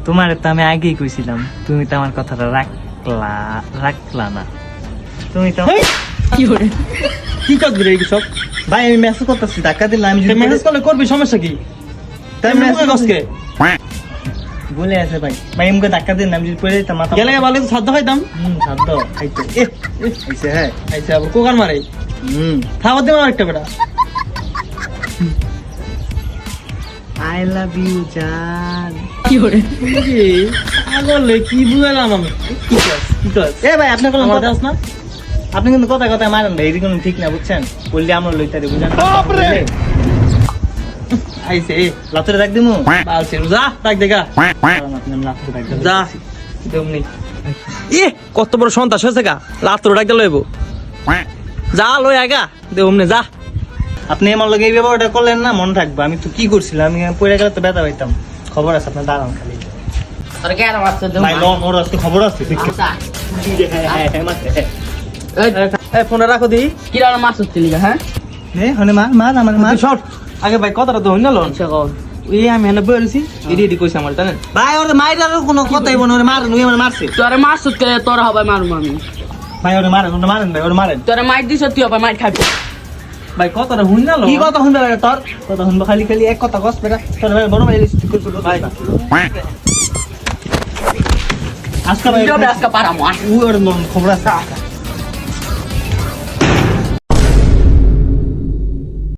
তোমার তো আমি আগেই কইছিলাম, তুমি তো আমার কথাটা রাখলা না। তুমি তো কি কাজ রে সব? ভাই আমি মেসেজ করতেছি, ধাক্কা দিলাম। আমি মেসেজ করলে করবি, সমস্যা কি? তাই মেসেজ আজকে বলে আছে ভাই, ভাই এমকে ধাক্কা দিন, আমি যদি পড়ে যেতাম মাথা গেলে ভালো সাধ্য খাইতাম। সাধ্য খাইতে আইছে। হ্যাঁ আইসা আবার কোকার মারে হুম, খাবার দেবো একটা বেটা। আই লাভ ইউ জান। আগলে কি বুঝালাম আমি? কি কাজ কি কাজ? এ ভাই আপনি কোনো আমার কথা দাস না? আপনি কিন্তু কথা কথা মারেন ভাই, এদিকে ঠিক না বুঝছেন। বললে আমরা লইতারি বুঝেন। বাপরে! আইসে লাতুরে ডাক দিমু। বালছে যা ডাক দেখা আপনি লাতুরে ডাক দেন। যা দেমনি। ই কত বড় সন্তাস হয়েছে গা, লাত্র ডাক গেল এবো যা লই আগা দেমনি যা। আপনি আমার লগে এই ব্যাপারটা করলেন না, মনে থাকবে। আমি তো কি করছিলাম, আমি পড়ে গেলে তো ব্যথা পাইতাম। খবর আছে আপনার, দাঁড়ান খালি। তোর কেন মারছ ভাই লন, ওর আজকে খবর আছে। হ্যাঁ মারছে। এই ফোনটা রাখো দি। কি রান মারছ তুই হ্যাঁ হনে মার আমার মার। শর্ট আগে ভাই কথাটা তো হইনা লন। আচ্ছা কর এই আমি এনে বইছি এডি এডি কইছে আমার জানেন। ভাই ওরে মাইরারও কোনো কথাই বনে, ওরে মারেন। ওই আমার মারছে। তোরে মারছ কে তোর হবে মারুম আমি ভাই ওরে মারেন, ভাই ওরে মারেন। তোরে মার দিছ তুই হবে মার খাবি ভাই কথাটা হইনা লন। কি কথা শুনবে লাগে তোর? কথা শুনবো খালি খালি এক কথা কস বেটা। তোর ভাই বড় ভাই ঠিক করে ভাই আজকে ভাই আজকে পারাম ওর খবর আছে।